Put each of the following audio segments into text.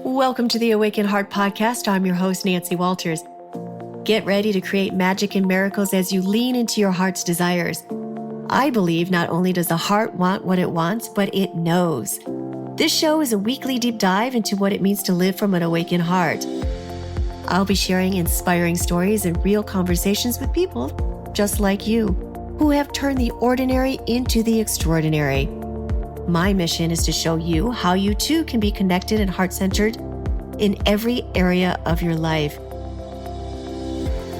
Welcome to the Awaken Heart Podcast. I'm your host, Nancy Walters. Get ready to create magic and miracles as you lean into your heart's desires. I believe not only does the heart want what it wants, but it knows. This show is a weekly deep dive into what it means to live from an awakened heart. I'll be sharing inspiring stories and real conversations with people just like you, who have turned the ordinary into the extraordinary. My mission is to show you how you too can be connected and heart-centered in every area of your life.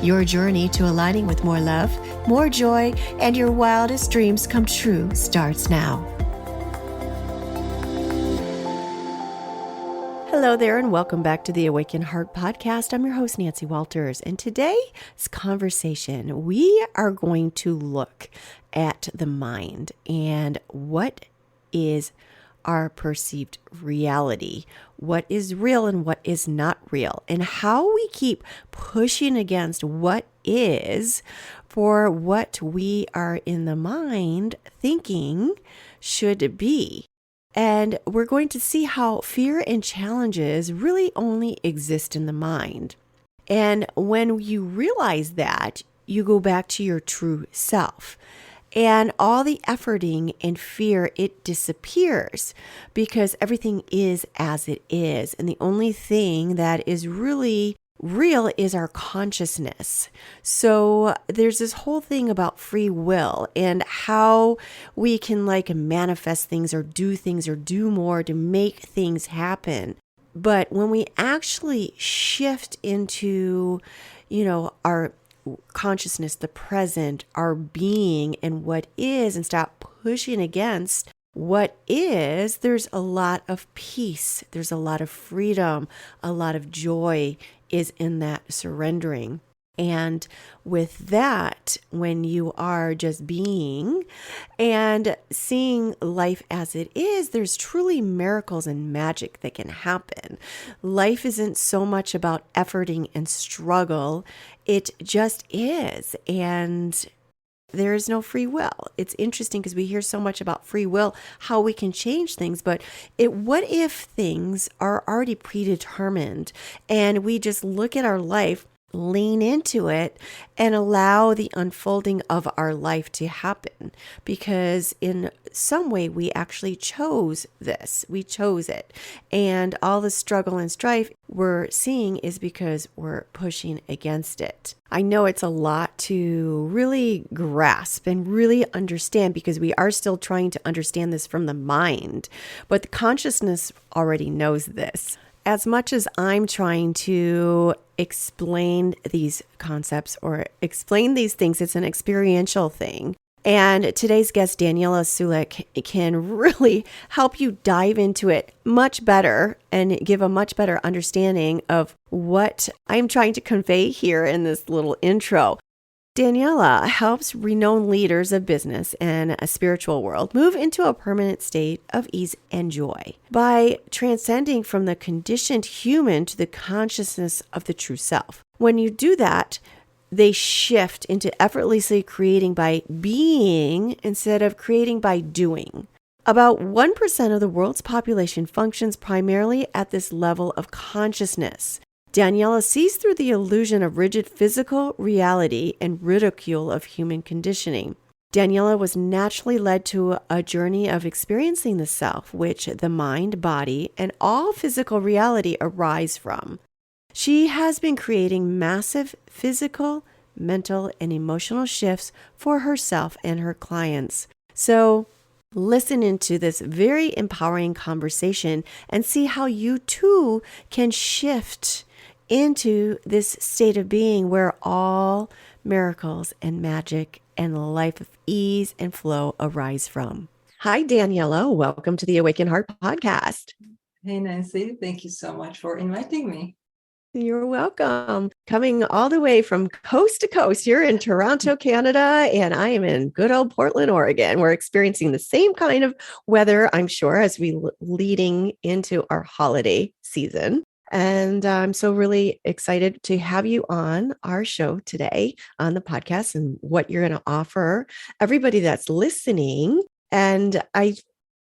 Your journey to aligning with more love, more joy, and your wildest dreams come true starts now. Hello there, and welcome back to the Awaken Heart Podcast. I'm your host, Nancy Walters, and today's conversation, we are going to look at the mind and what is our perceived reality, what is real and what is not real, and how we keep pushing against what is for what we are in the mind thinking should be. And we're going to see how fear and challenges really only exist in the mind. And when you realize that, you go back to your true self. And all the efforting and fear, it disappears because everything is as it is. And the only thing that is really real is our consciousness. So there's this whole thing about free will and how we can manifest things or do more to make things happen. But when we actually shift into, our consciousness, the present, our being and what is, and stop pushing against what is, there's a lot of peace, there's a lot of freedom, a lot of joy is in that surrendering. And with that, when you are just being and seeing life as it is, there's truly miracles and magic that can happen. Life isn't so much about efforting and struggle. It just is. And there is no free will. It's interesting because we hear so much about free will, how we can change things, but what if things are already predetermined and we just look at our life, lean into it, and allow the unfolding of our life to happen? Because in some way, we actually chose this. We chose it. And all the struggle and strife we're seeing is because we're pushing against it. I know it's a lot to really grasp and really understand because we are still trying to understand this from the mind, but the consciousness already knows this. As much as I'm trying to explain these concepts or explain these things, it's an experiential thing. And today's guest, Daniela Sulek, can really help you dive into it much better and give a much better understanding of what I'm trying to convey here in this little intro. Daniela helps renowned leaders of business and a spiritual world move into a permanent state of ease and joy by transcending from the conditioned human to the consciousness of the true self. When you do that, they shift into effortlessly creating by being instead of creating by doing. About 1% of the world's population functions primarily at this level of consciousness. Daniela sees through the illusion of rigid physical reality and ridicule of human conditioning. Daniela was naturally led to a journey of experiencing the self, which the mind, body, and all physical reality arise from. She has been creating massive physical, mental, and emotional shifts for herself and her clients. So listen into this very empowering conversation and see how you too can shift into this state of being where all miracles and magic and the life of ease and flow arise from. Hi, Daniela. Welcome to the Awaken Heart Podcast. Hey, Nancy. Thank you so much for inviting me. You're welcome. Coming all the way from coast to coast. You're in Toronto, Canada, and I am in good old Portland, Oregon. We're experiencing the same kind of weather, I'm sure, as we leading into our holiday season. And I'm so really excited to have you on our show today on the podcast and what you're going to offer everybody that's listening. And I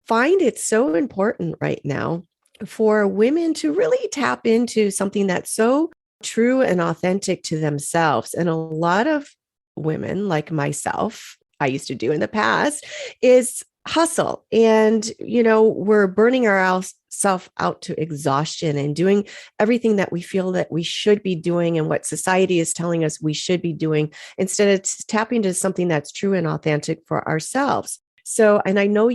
find it so important right now for women to really tap into something that's so true and authentic to themselves. And a lot of women, like myself, I used to do in the past, is hustle. And, we're burning ourselves out to exhaustion and doing everything that we feel that we should be doing and what society is telling us we should be doing instead of tapping into something that's true and authentic for ourselves. So, and I know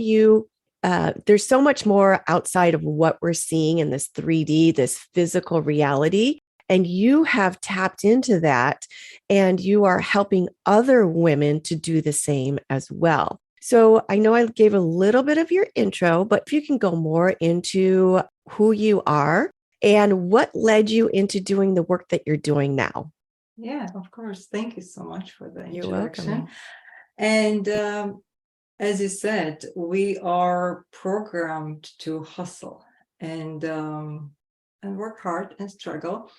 there's so much more outside of what we're seeing in this 3D, this physical reality. And you have tapped into that and you are helping other women to do the same as well. So I know I gave a little bit of your intro, but if you can go more into who you are and what led you into doing the work that you're doing now. Yeah, of course. Thank you so much for the You're introduction. welcome. And as you said, we are programmed to hustle and work hard and struggle.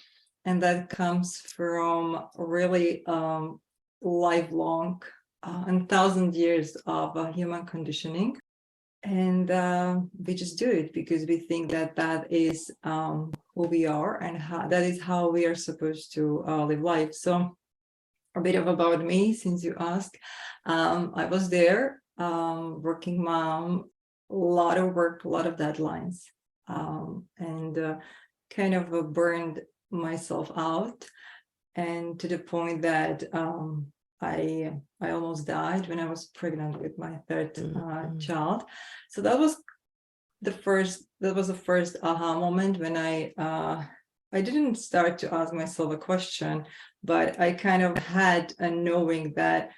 And that comes from really lifelong and 1,000 years of human conditioning. And we just do it because we think that is who we are and that is how we are supposed to live life. So a bit about me, since you asked. I was there, working mom, a lot of work, a lot of deadlines, and kind of burned myself out, and to the point that I almost died when I was pregnant with my third child. So that was the first aha moment when I didn't start to ask myself a question, but I kind of had a knowing that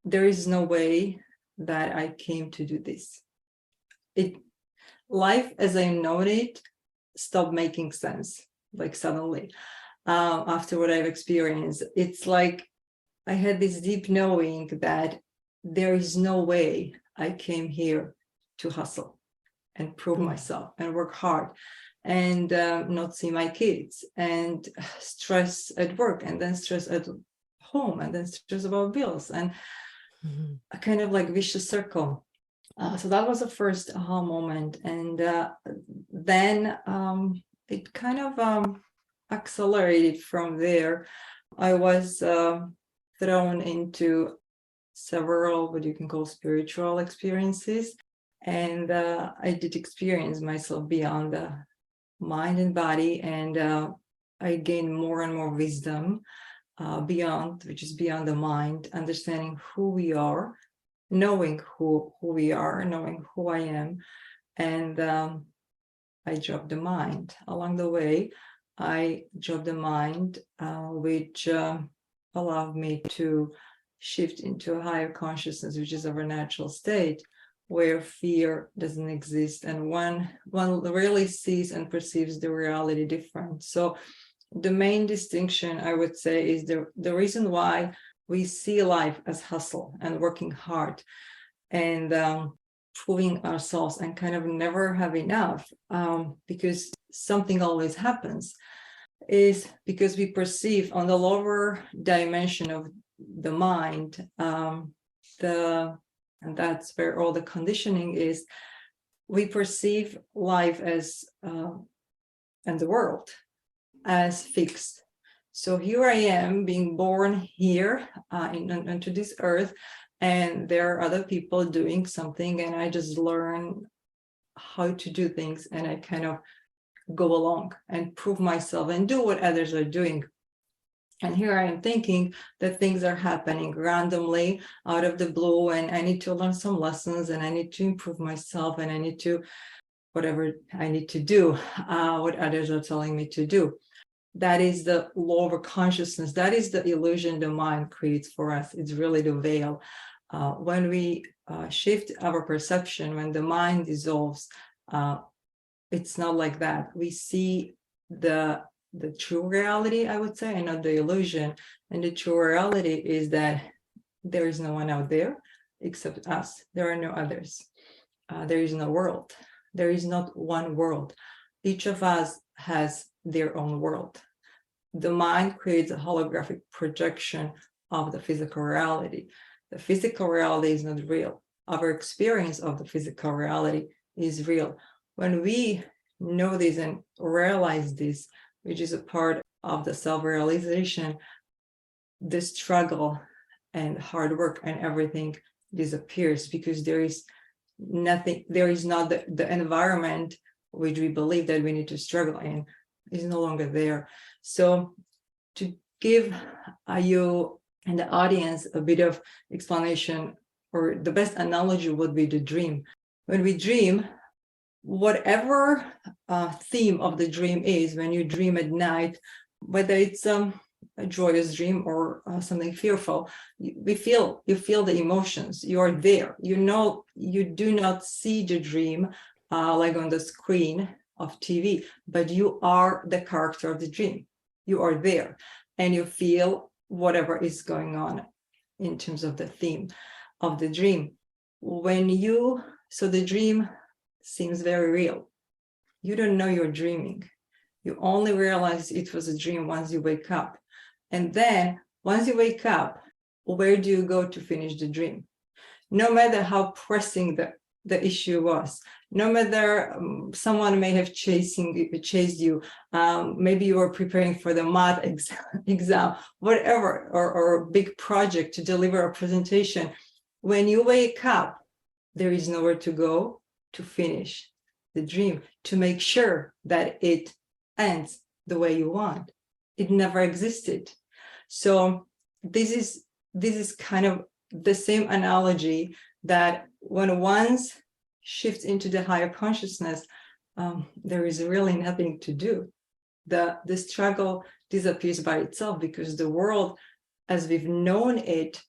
there is no way that I came to do this. Life as I know it stopped making sense, like suddenly, after what I've experienced. It's like I had this deep knowing that there is no way I came here to hustle and prove myself and work hard and not see my kids and stress at work and then stress at home and then stress about bills and a kind of like vicious circle. So that was the first aha moment. And then it kind of accelerated from there. I was thrown into several, what you can call spiritual experiences. And I did experience myself beyond the mind and body. And I gained more and more wisdom which is beyond the mind, understanding who we are, knowing who we are, knowing who I am. And I dropped the mind. Along the way, I dropped the mind, which allowed me to shift into a higher consciousness, which is our natural state, where fear doesn't exist, and one really sees and perceives the reality different. So the main distinction, I would say, is the reason why we see life as hustle and working hard and proving ourselves and kind of never have enough, because something always happens, is because we perceive on the lower dimension of the mind, and that's where all the conditioning is. We perceive life as and the world as fixed. So here I am being born here into this earth, and there are other people doing something, and I just learn how to do things, and I kind of go along and prove myself and do what others are doing. And here I am thinking that things are happening randomly out of the blue, and I need to learn some lessons, and I need to improve myself, and I need to, whatever I need to do, what others are telling me to do. That is the lower consciousness. That is the illusion the mind creates for us. It's really the veil. When we shift our perception, when the mind dissolves, it's not like that. We see the true reality, I would say, and not the illusion. And the true reality is that there is no one out there except us. There are no others. There is no world. There is not one world. Each of us has their own world. The mind creates a holographic projection of the physical reality. The physical reality is not real. Our experience of the physical reality is real. When we know this and realize this, which is a part of the self-realization, the struggle and hard work and everything disappears, because there is nothing, there is not the environment which we believe that we need to struggle in is no longer there. So to give you and the audience a bit of explanation, or the best analogy would be the dream. When we dream, whatever theme of the dream is, when you dream at night, whether it's a joyous dream or something fearful, you feel the emotions. You are there. You know, you do not see the dream like on the screen of TV, but you are the character of the dream. You are there, and you feel whatever is going on in terms of the theme of the dream. So the dream seems very real. You don't know you're dreaming. You only realize it was a dream once you wake up. And then once you wake up, where do you go to finish the dream? No matter how pressing the issue was, no matter someone may have chased you, maybe you were preparing for the math exam, whatever, or a big project to deliver a presentation. When you wake up, there is nowhere to go to finish the dream, to make sure that it ends the way you want. It never existed. So this is kind of the same analogy, that when one's shifts into the higher consciousness, there is really nothing to do. The struggle disappears by itself, because the world as we've known it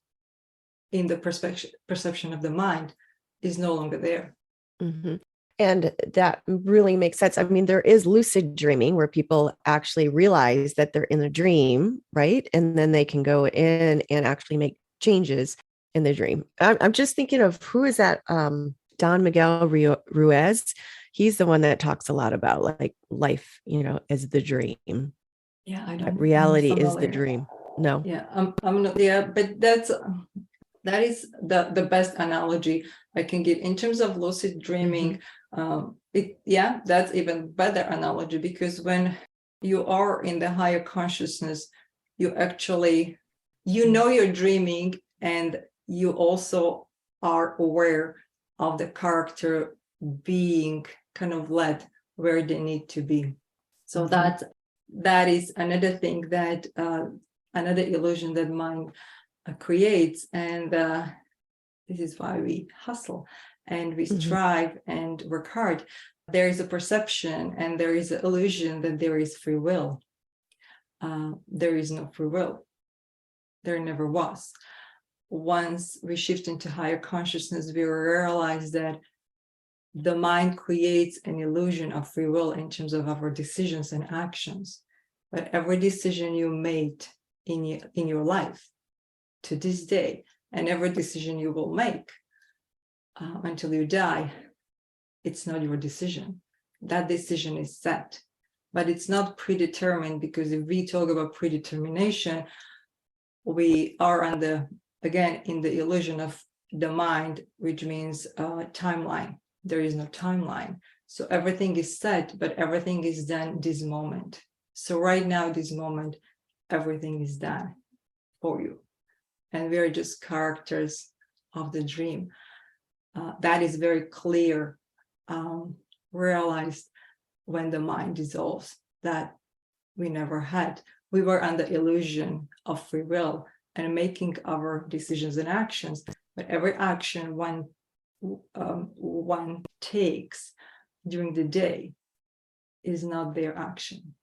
in the perception of the mind is no longer there. Mm-hmm. And that really makes sense. I mean, there is lucid dreaming where people actually realize that they're in a dream, right? And then they can go in and actually make changes in the dream. I'm just thinking of, who is that? Don Miguel Ruiz. He's the one that talks a lot about like life, as the dream. Yeah, I don't. Reality is the dream. No. Yeah, I'm not. Yeah, but that is the best analogy I can give in terms of lucid dreaming. That's even better analogy, because when you are in the higher consciousness, you actually, you're dreaming, and you also are aware of the character being kind of led where they need to be. So that is another thing, that another illusion that mind creates, and this is why we hustle and we strive and work hard. There is a perception and there is an illusion that there is free will. There is no free will. There never was. Once we shift into higher consciousness, we realize that the mind creates an illusion of free will in terms of our decisions and actions. But every decision you made in your life to this day, and every decision you will make until you die, it's not your decision. That decision is set, but it's not predetermined, because if we talk about predetermination, we are in the illusion of the mind, which means timeline. There is no timeline. So everything is set, but everything is done this moment. So right now, this moment, everything is done for you. And we are just characters of the dream. That is very clear, realized when the mind dissolves, that we never had. We were under illusion of free will and making our decisions and actions, but every action one takes during the day is not their action.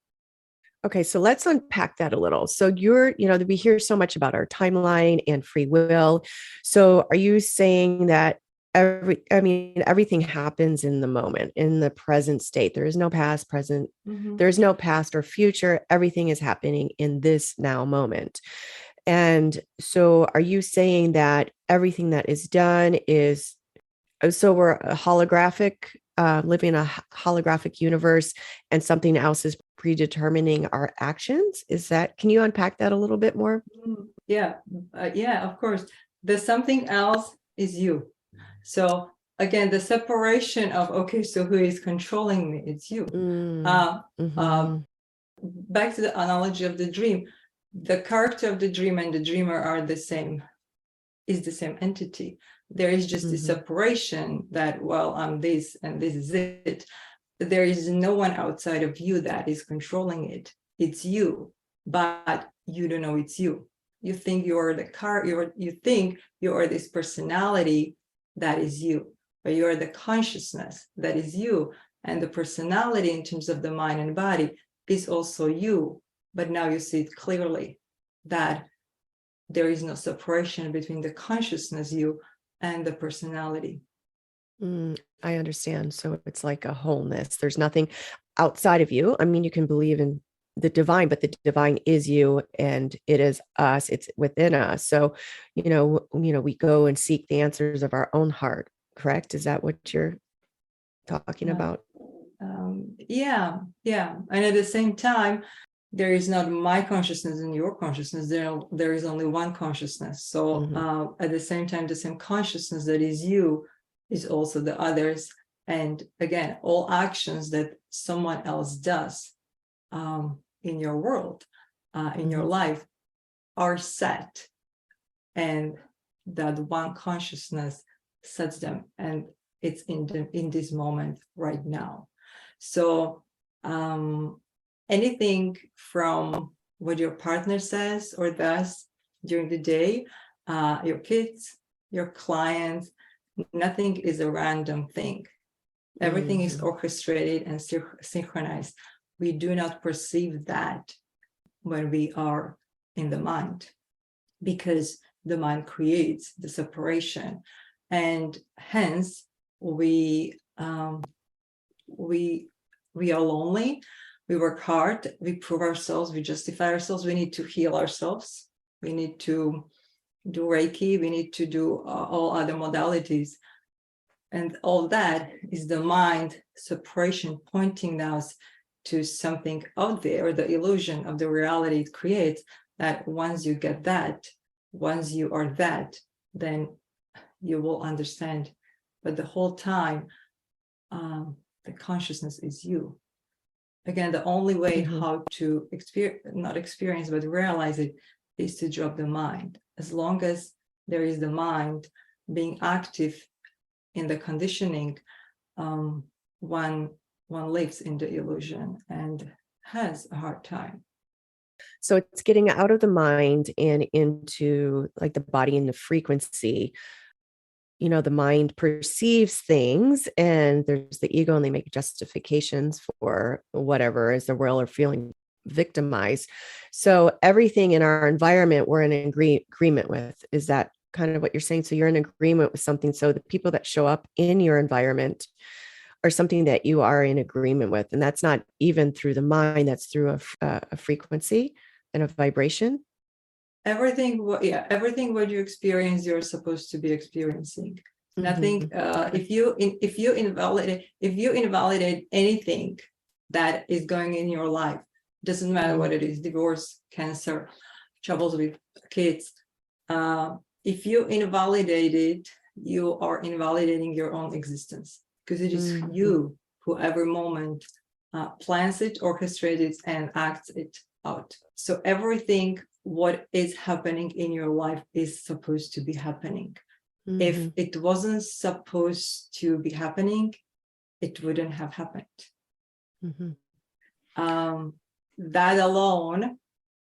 Okay, so let's unpack that a little. So we hear so much about our timeline and free will. So are you saying that everything happens in the moment, in the present state? There is no past, present. There is no past or future. Everything is happening in this now moment. And so are you saying that everything that is done is, so we're a holographic, living in a holographic universe, and something else is predetermining our actions? Can you unpack that a little bit more? Yeah, of course. The something else is you. So again, the separation of, okay, so who is controlling me? It's you. Back to the analogy of the dream, the character of the dream and the dreamer are the same, is the same entity. There is just the separation that, well, I'm this and this is it. There is no one outside of you that is controlling it. It's you, but you don't know it's you. You think you are you think you are this personality that is you, but you are the consciousness that is you. And the personality in terms of the mind and body is also you. But now you see it clearly that there is no separation between the consciousness you and the personality. I understand. So it's like a wholeness. There's nothing outside of you. I mean, you can believe in the divine, but the divine is you and it is us. It's within us. So, we go and seek the answers of our own heart. Correct? Is that what you're talking about? Yeah. And at the same time, there is not my consciousness and your consciousness. There is only one consciousness. So at the same time, the same consciousness that is you is also the others. And again, all actions that someone else does in your world, in your life, are set. And that one consciousness sets them. And it's in this moment right now. So anything from what your partner says or does during the day, your kids, your clients, nothing is a random thing. Everything is orchestrated and synchronized. We do not perceive that when we are in the mind, because the mind creates the separation, and hence we are lonely. We work hard, we prove ourselves, we justify ourselves, we need to heal ourselves, we need to do Reiki, we need to do all other modalities. And all that is the mind separation pointing us to something out there, the illusion of the reality it creates, that once you get that, once you are that, then you will understand. But the whole time, the consciousness is you. Again, the only way how to not experience, but realize it is to drop the mind. As long as there is the mind being active in the conditioning, one lives in the illusion and has a hard time. So it's getting out of the mind and into like the body and the frequency. The mind perceives things and there's the ego and they make justifications for whatever is the real or feeling victimized. So everything in our environment we're in agreement with. Is that kind of what you're saying? So you're in agreement with something. So the people that show up in your environment are something that you are in agreement with. And that's not even through the mind, that's through a frequency and a vibration. Everything what you experience, you're supposed to be experiencing. Nothing. If you invalidate anything that is going in your life, doesn't matter what it is, divorce, cancer, troubles with kids. If you invalidate it, you are invalidating your own existence, because it is you who every moment plans it, orchestrates it, and acts it out. So everything what is happening in your life is supposed to be happening. If it wasn't supposed to be happening, it wouldn't have happened. That alone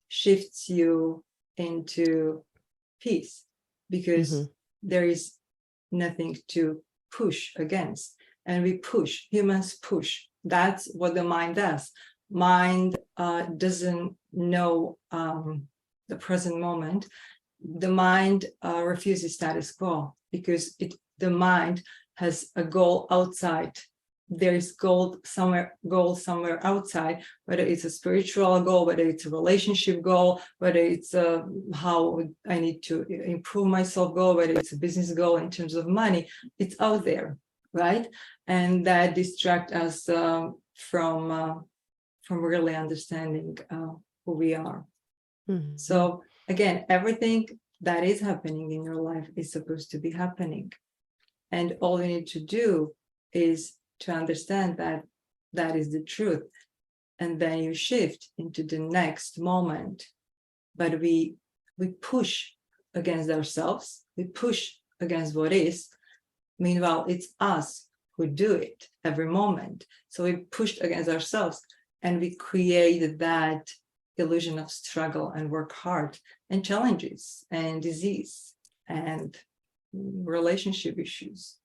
shifts you into peace, because there is nothing to push against. And we push, humans push. That's what the mind does. Mind doesn't know the present moment. The mind refuses status quo, because the mind has a goal outside. There is goal somewhere outside, whether it's a spiritual goal, whether it's a relationship goal, whether it's how I need to improve myself goal, whether it's a business goal in terms of money. It's out there, right? And that distracts us from really understanding who we are. So again, everything that is happening in your life is supposed to be happening. And all you need to do is to understand that that is the truth. And then you shift into the next moment. But we push against ourselves. We push against what is. Meanwhile, it's us who do it every moment. So we pushed against ourselves and we create that illusion of struggle and work hard and challenges and disease and relationship issues.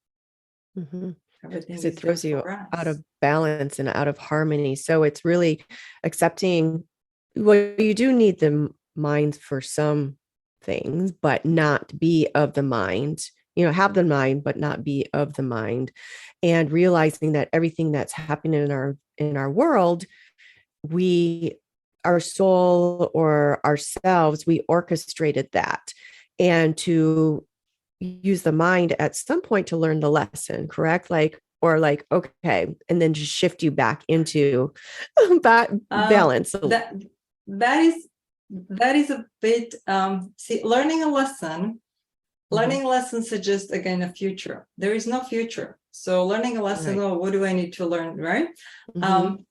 Mm-hmm. Everything Because is it throws there you for us. out of balance and out of harmony. So it's really accepting, well, you do need the mind for some things, but not be of the mind. Have the mind, but not be of the mind. And realizing that everything that's happening in our world, our soul or ourselves, we orchestrated that. And to use the mind at some point to learn the lesson, correct? Okay, and then just shift you back into balance. That is a bit learning a lesson. Learning lessons suggest again a future. There is no future. So learning a lesson, Right. oh, what do I need to learn, right?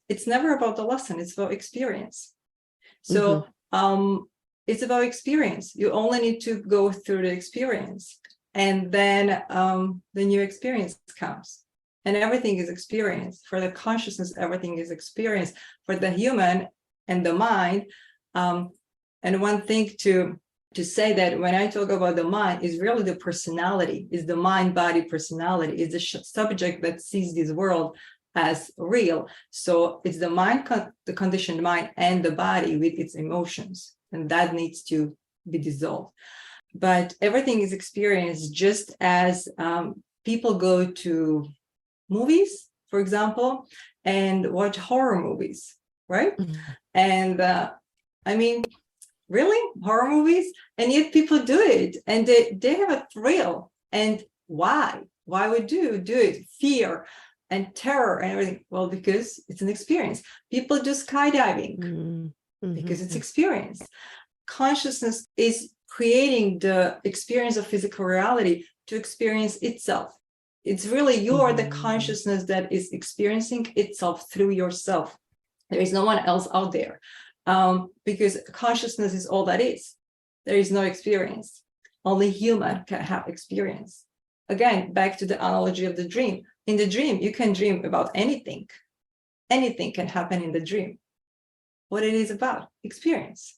It's never about the lesson, it's about experience. So it's about experience. You only need to go through the experience. And then the new experience comes. And everything is experience. For the consciousness, everything is experience. For the human and the mind. And one thing to say that when I talk about the mind is really the personality, is the mind-body personality, is the subject that sees this world as real. So it's the mind, the conditioned mind, and the body with its emotions, and that needs to be dissolved. But everything is experienced, just as people go to movies, for example, and watch horror movies, right? And I mean, really, horror movies? And yet people do it, and they have a thrill. And why? Why would you do it? Fear and terror and everything. Well, because it's an experience. People do skydiving because it's experience. Consciousness is creating the experience of physical reality to experience itself. It's really you're the consciousness that is experiencing itself through yourself. There is no one else out there. Because consciousness is all that is. There is no experience. Only human can have experience. Again, back to the analogy of the dream. In the dream, you can dream about anything. Anything can happen in the dream. What it is about? Experience.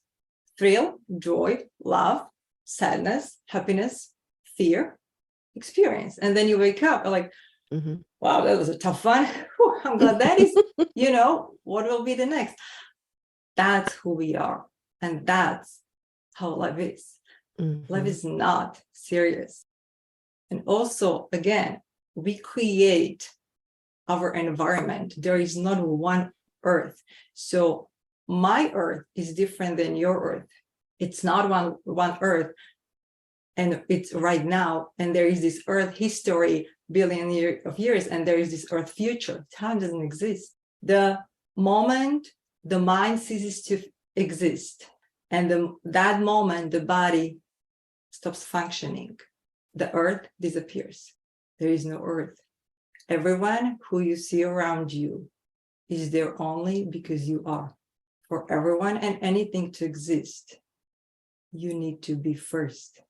Thrill, joy, love, sadness, happiness, fear, experience. And then you wake up like, wow, that was a tough one. Whew, I'm glad that is, what will be the next? That's who we are. And that's how life is. Life is not serious. And also, again, we create our environment. There is not one earth. So my earth is different than your earth. It's not one earth. And it's right now. And there is this earth history, billion of years, and there is this earth future. Time doesn't exist. The moment the mind ceases to exist, and that moment the body stops functioning, the earth disappears. There is no earth. Everyone who you see around you is there only because you are. For everyone and anything to exist, you need to be first.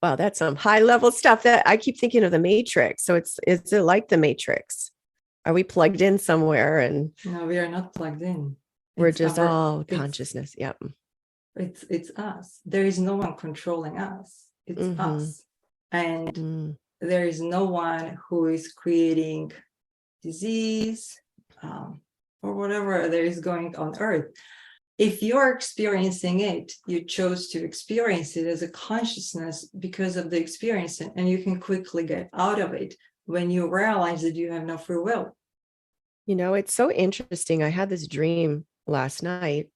Wow, that's some high level stuff that I keep thinking of the Matrix. So is it like the Matrix? Are we plugged in somewhere? And no, we are not plugged in. We're just all consciousness. Yep. It's us. There is no one controlling us. It's us. And there is no one who is creating disease or whatever there is going on earth. If you're experiencing it, you chose to experience it as a consciousness because of the experience, and you can quickly get out of it when you realize that you have no free will. It's so interesting. I had this dream last night,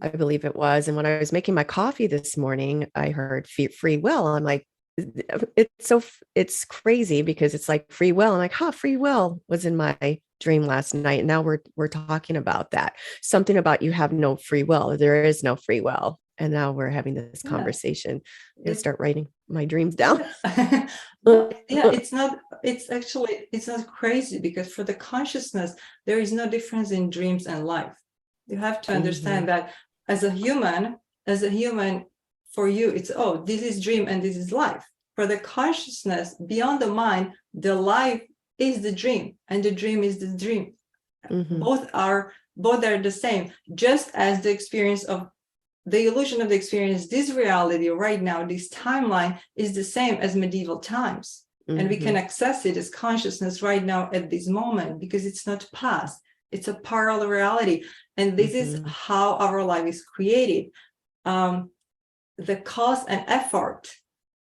I believe it was. And when I was making my coffee this morning, I heard free will. I'm like, it's crazy because it's like free will. I'm like, free will was in my dream last night. And now we're talking about that. Something about you have no free will. There is no free will. And now we're having this conversation. I'm going to start writing my dreams down. But yeah, it's not crazy, because for the consciousness, there is no difference in dreams and life. You have to understand that as a human, for you, it's, oh, this is dream and this is life. For the consciousness beyond the mind, the life is the dream and the dream is the dream. Both are the same, just as the experience of the illusion of the experience, this reality right now, this timeline is the same as medieval times. And we can access it as consciousness right now at this moment, because it's not past, it's a parallel reality. And this is how our life is created. The cause and effort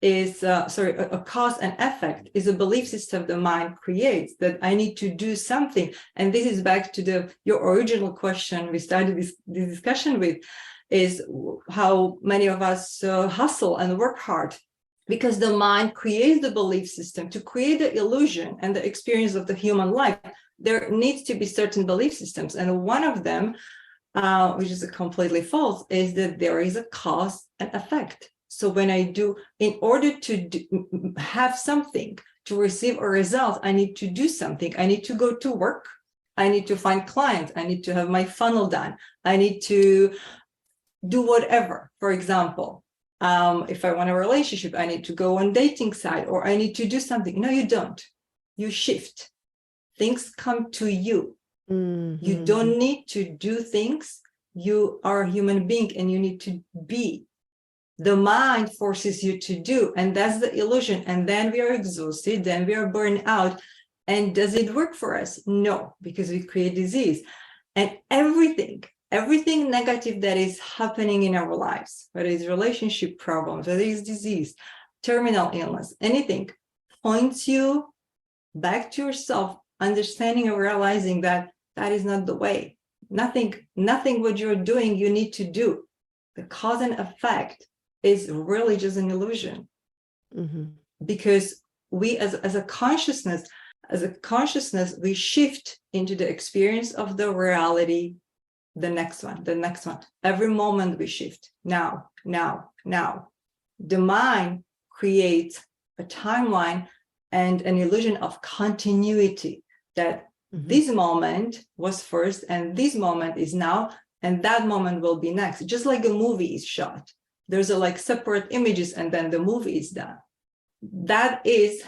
is, a cause and effect is a belief system the mind creates, that I need to do something. And this is back to your original question we started this discussion with, is how many of us hustle and work hard, because the mind creates the belief system to create the illusion and the experience of the human life. There needs to be certain belief systems, and one of them, which is completely false, is that there is a cause and effect. So when I do, in order to have something, to receive a result, I need to do something. I need to go to work. I need to find clients. I need to have my funnel done. I need to do whatever. For example, if I want a relationship, I need to go on dating site, or I need to do something. No, you don't. You shift. Things come to you. You don't need to do things. You are a human being and you need to be. The mind forces you to do, and that's the illusion. And then we are exhausted, then we are burned out. And does it work for us? No, because we create disease. And everything negative that is happening in our lives, whether it's relationship problems, whether it's disease, terminal illness, anything, points you back to yourself, understanding and realizing that that is not the way. Nothing what you're doing, you need to do. The cause and effect is really just an illusion. Because we as a consciousness, we shift into the experience of the reality. The next one. Every moment we shift. Now. The mind creates a timeline and an illusion of continuity, that this moment was first and this moment is now, and that moment will be next. Just like a movie is shot. There's separate images and then the movie is done. That is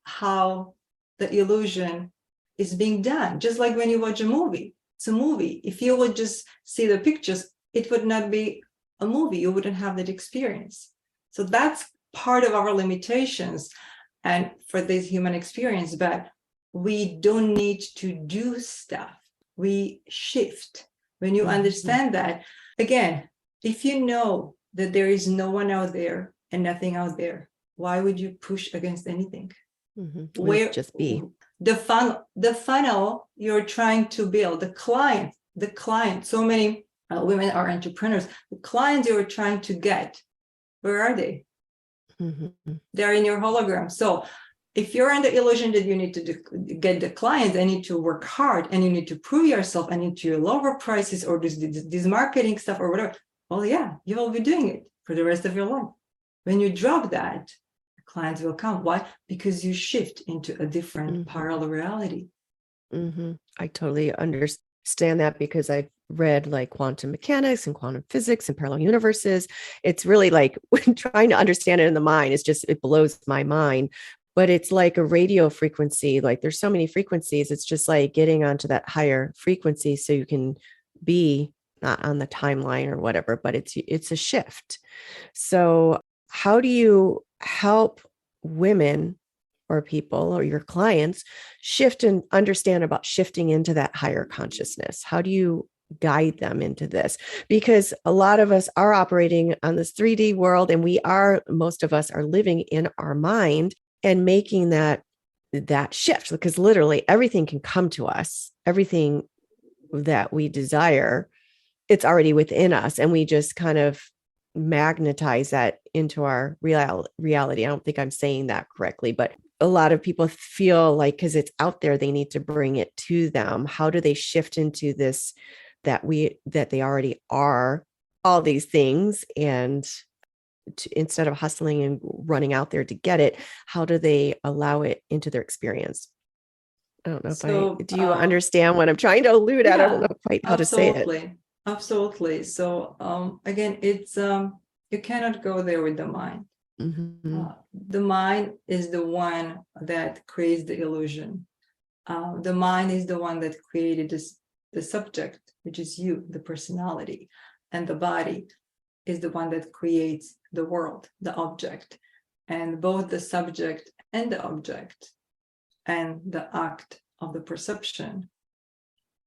how the illusion is being done. Just like when you watch a movie. It's a movie. If you would just see the pictures, it would not be a movie. You wouldn't have that experience. So that's part of our limitations and for this human experience. But we don't need to do stuff. We shift. When you understand that, again, if you know that there is no one out there and nothing out there, why would you push against anything? Where just be. The funnel you're trying to build, the client, so many women are entrepreneurs. The clients you're trying to get, where are they? They're in your hologram. So if you're in the illusion that you need to get the clients, I need to work hard and you need to prove yourself, I need to lower prices or this marketing stuff or whatever. Well, yeah, you will be doing it for the rest of your life. When you drop that, clients will come. Why? Because you shift into a different parallel reality. I totally understand that, because I've read quantum mechanics and quantum physics and parallel universes. It's really when trying to understand it in the mind, it blows my mind. But it's like a radio frequency. There's so many frequencies. It's just getting onto that higher frequency so you can be not on the timeline or whatever, but it's a shift. So how do you help women or people or your clients shift and understand about shifting into that higher consciousness? How do you guide them into this? Because a lot of us are operating on this 3D world, and most of us are living in our mind and making that shift, because literally everything can come to us. Everything that we desire, it's already within us, and we just kind of magnetize that into our reality. I don't think I'm saying that correctly, but a lot of people feel because it's out there, they need to bring it to them. How do they shift into this that they already are all these things, and instead of hustling and running out there to get it, how do they allow it into their experience? I don't know So, do you understand what I'm trying to allude at? I don't yeah, know quite how to say it. absolutely. So, again, it's you cannot go there with the mind. Mm-hmm. The mind is the one that creates the illusion. The mind is the one that created the subject, which is you, the personality, and the body is the one that creates the world, the object. And both the subject and the object and the act of the perception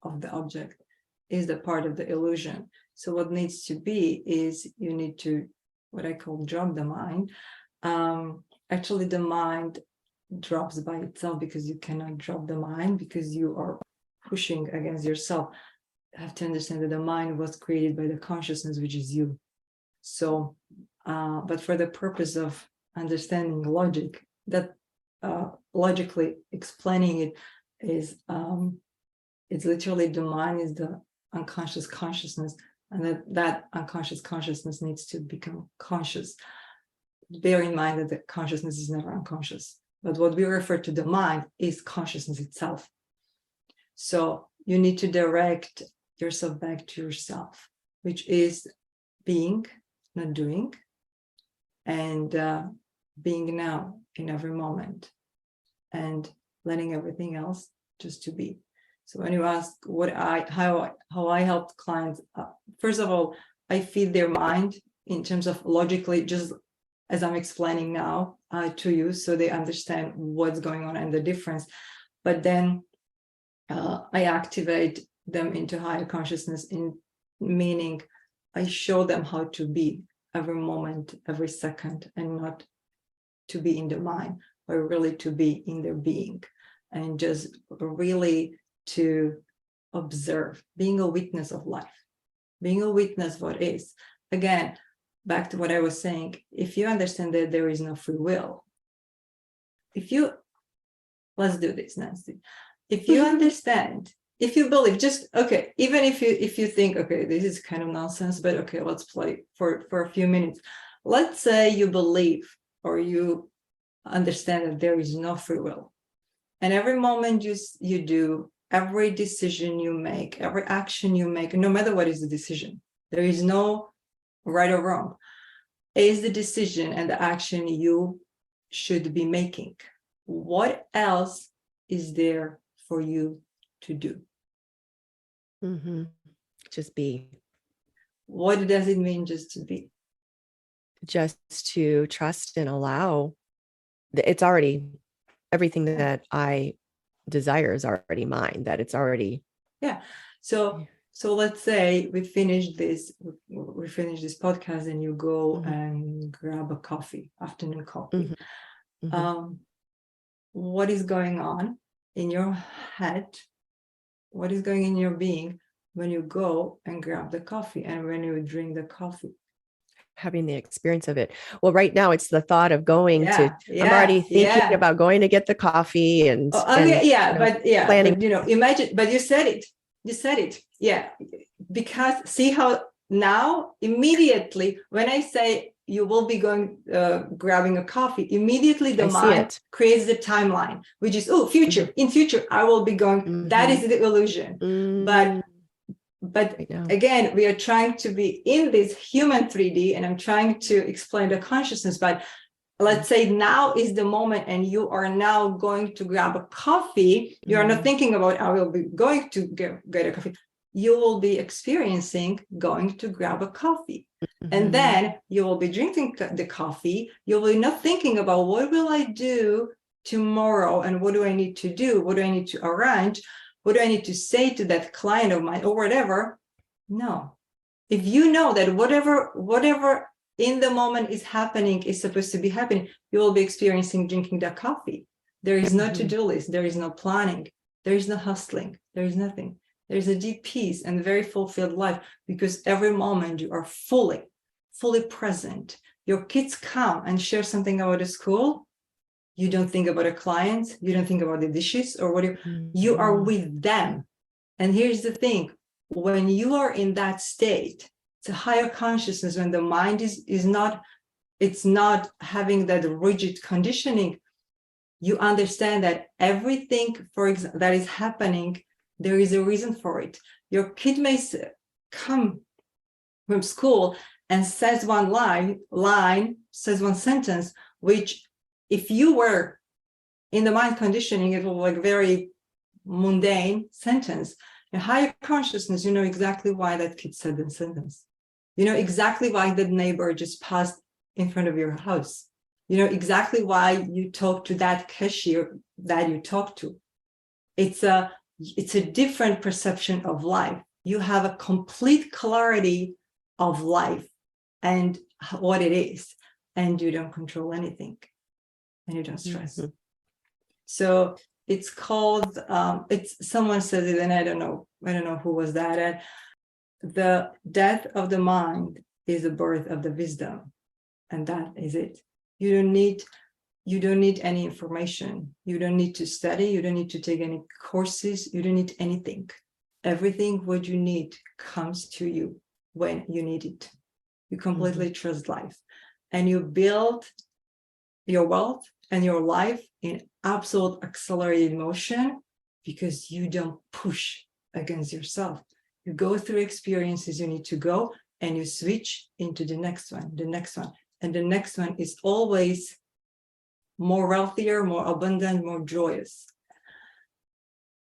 of the object is the part of the illusion. So what needs to be is you need to, what I call, drop the mind. Actually, the mind drops by itself, because you cannot drop the mind because you are pushing against yourself. You have to understand that the mind was created by the consciousness, which is you. So, but for the purpose of understanding logic, that logically explaining it is, it's literally the mind is the unconscious consciousness, and that unconscious consciousness needs to become conscious. Bear in mind that the consciousness is never unconscious, but what we refer to the mind is consciousness itself. So you need to direct yourself back to yourself, which is being, not doing, and being now in every moment, and letting everything else just to be. So when you ask how I help clients, first of all, I feed their mind in terms of logically, just as I'm explaining now to you, so they understand what's going on and the difference. But then I activate them into higher consciousness, in meaning I show them how to be every moment, every second, and not to be in the mind, but really to be in their being, and just really to observe, being a witness of life, being a witness of what is. Again, back to what I was saying, if you understand that there is no free will, let's do this, Nancy. If you understand, if you believe, just, okay, even if you think, okay, this is kind of nonsense, but okay, let's play for a few minutes. Let's say you believe, or you understand that there is no free will. And every moment you do, every decision you make, every action you make, no matter what is the decision, there is no right or wrong, is the decision and the action you should be making. What else is there for you to do? Mm-hmm. Just be. What does it mean just to be? Just to trust and allow. It's already, everything that I desire is already mine, that it's already. Yeah. So let's say we finish this podcast, and you go and grab a coffee, afternoon coffee. What is going on in your head? What is going in your being when you go and grab the coffee, and when you drink the coffee? Having the experience of it. Well, right now it's the thought of going I'm already thinking about going to get the coffee and planning. But imagine, but you said it. Yeah. Because see how now immediately when I say you will be going grabbing a coffee, immediately the mind creates the timeline, which is future. In future I will be going. That is the illusion. But right again, we are trying to be in this human 3D, and I'm trying to explain the consciousness. But let's say now is the moment, and you are now going to grab a coffee. You are not thinking about, I will be going to get a coffee. You will be experiencing going to grab a coffee. And then you will be drinking the coffee. You will be not thinking about what will I do tomorrow, and what do I need to do? What do I need to arrange? What do I need to say to that client of mine, or whatever? No. If you know that whatever in the moment is happening is supposed to be happening, you will be experiencing drinking that coffee. There is no to-do list. There is no planning. There is no hustling. There is nothing. There is a deep peace and very fulfilled life, because every moment you are fully present. Your kids come and share something about the school. You don't think about a client. You don't think about the dishes or what you are with them. And here's the thing. When you are in that state, It's a higher consciousness when the mind is not, it's not having that rigid conditioning. You understand that everything, for example, that is happening, there is a reason for it. Your kid may come from school and says one line, says one sentence, which if you were in the mind conditioning, it will like very mundane sentence. In higher consciousness, you know exactly why that kid said the sentence. You know exactly why the neighbor just passed in front of your house. You know exactly why you talk to that cashier that you talk to. It's a different perception of life. You have a complete clarity of life and what it is, and you don't control anything, and you don't stress. Mm-hmm. So it's called, it's, someone said it, and I don't know who was that. And the death of the mind is the birth of the wisdom, and that is it. You don't need any information. You don't need to study. You don't need to take any courses. You don't need anything. Everything what you need comes to you when you need it. You completely trust life, and you build your wealth and your life in absolute accelerated motion because you don't push against yourself. You go through experiences you need to go, and you switch into the next one, and the next one is always more wealthier, more abundant, more joyous,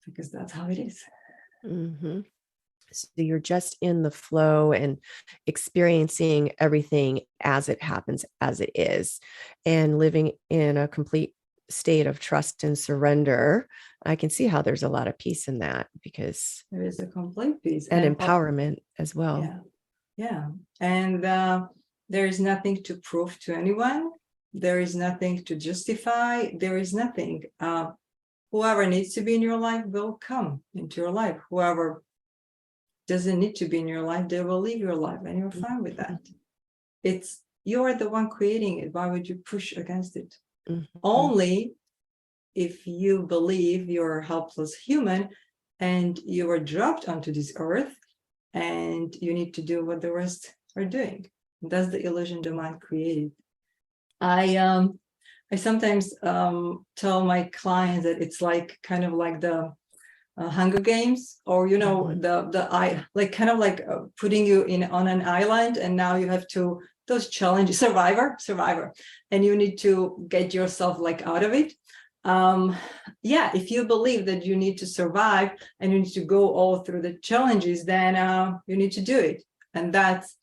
because that's how it is. Mm-hmm. So you're just in the flow and experiencing everything as it happens, as it is, and living in a complete state of trust and surrender. I can see how there's a lot of peace in that, because there is a complete peace and empowerment as well. Yeah. And there is nothing to prove to anyone. There is nothing to justify. There is nothing. Whoever needs to be in your life will come into your life. Whoever doesn't need to be in your life, they will leave your life, and you're fine with that. It's, you're the one creating it. Why would you push against it? Only if you believe you're a helpless human and you were dropped onto this earth and you need to do what the rest are doing. That's the illusion the mind created. I sometimes tell my clients that it's like kind of like the Hunger Games, or the like kind of like putting you in on an island, and now you have to those challenges, survivor, and you need to get yourself like out of it. If you believe that you need to survive and you need to go all through the challenges, then you need to do it, and that's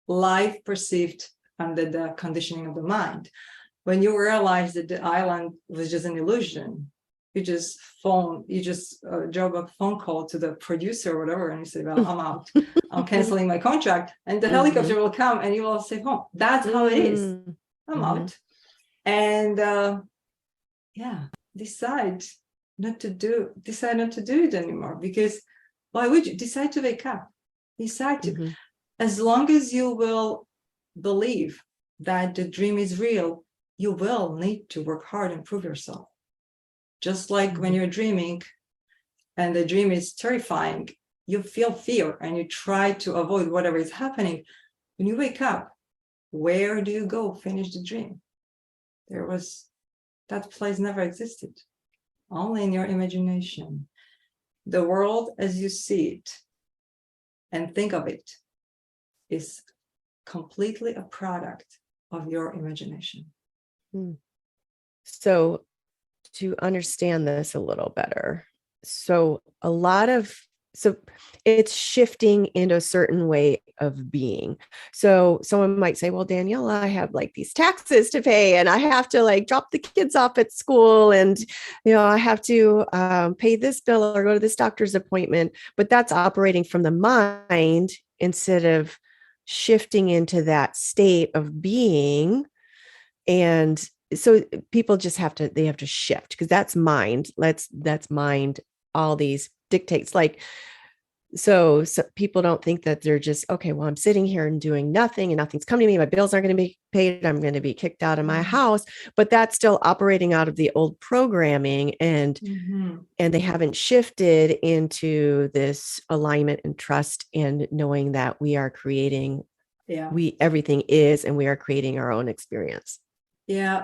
life perceived under the conditioning of the mind. When you realize that the island was just an illusion, you just drop a phone call to the producer or whatever, and you say, well, I'm out. I'm canceling my contract, and the helicopter will come and you will stay home. That's how it is. I'm out. And decide not to do it anymore, because why would you decide to wake up? Decide to, as long as you will believe that the dream is real, you will need to work hard and prove yourself. Just like when you're dreaming and the dream is terrifying, you feel fear and you try to avoid whatever is happening. When you wake up, where do you go finish the dream? That place never existed, only in your imagination. The world as you see it and think of it is completely a product of your imagination. So to understand this a little better, so it's shifting into a certain way of being. So someone might say, well, Daniela, I have like these taxes to pay, and I have to like drop the kids off at school, and I have to pay this bill or go to this doctor's appointment. But that's operating from the mind instead of shifting into that state of being. And so people just have to shift, because that's mind. That's mind. All these dictates, like So people don't think that they're just, okay, well, I'm sitting here and doing nothing and nothing's coming to me. My bills aren't going to be paid. I'm going to be kicked out of my house, but that's still operating out of the old programming, and they haven't shifted into this alignment and trust and knowing that we are creating, everything is, and we are creating our own experience. Yeah,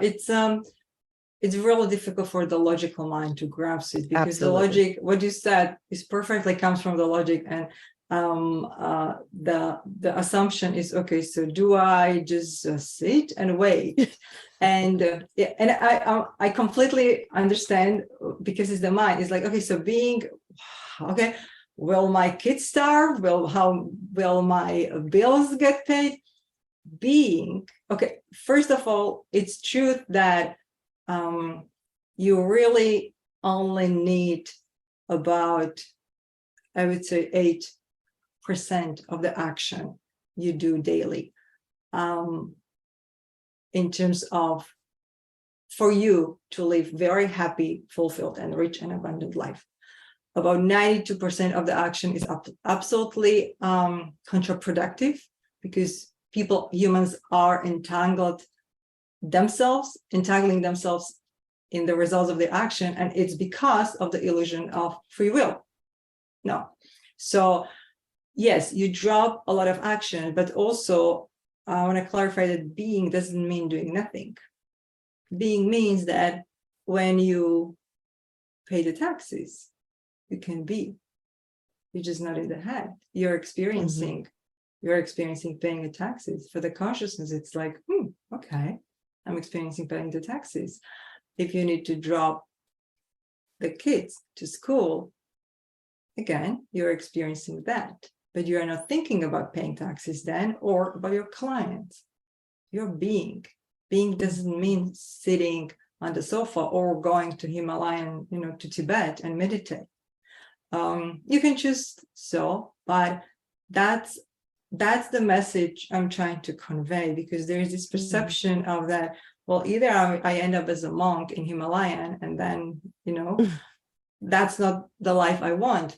it's really difficult for the logical mind to grasp it, because Absolutely. the logic, what you said, is perfectly comes from the logic, and the assumption is, okay, so do I just sit and wait? And I completely understand, because it's the mind. It's like, okay, so being, okay, will my kids starve? How will my bills get paid? Being, okay, first of all, it's truth that you really only need about, I would say, 8% of the action you do daily, in terms of, for you to live very happy, fulfilled, and rich and abundant life. About 92% of the action is absolutely counterproductive, because humans are entangling themselves in the results of the action, and it's because of the illusion of free will. No. So yes, you drop a lot of action, but also I want to clarify that being doesn't mean doing nothing. Being means that when you pay the taxes, you can be. You're just not in the head. You're experiencing paying the taxes. For the consciousness, it's like, okay, I'm experiencing paying the taxes. If you need to drop the kids to school, again, you're experiencing that. But you are not thinking about paying taxes then, or about your clients. You're being. Being doesn't mean sitting on the sofa or going to Himalayan, to Tibet and meditate. You can choose so, but that's the message I'm trying to convey, because there is this perception of that, well, either I end up as a monk in Himalayan, and then, that's not the life I want.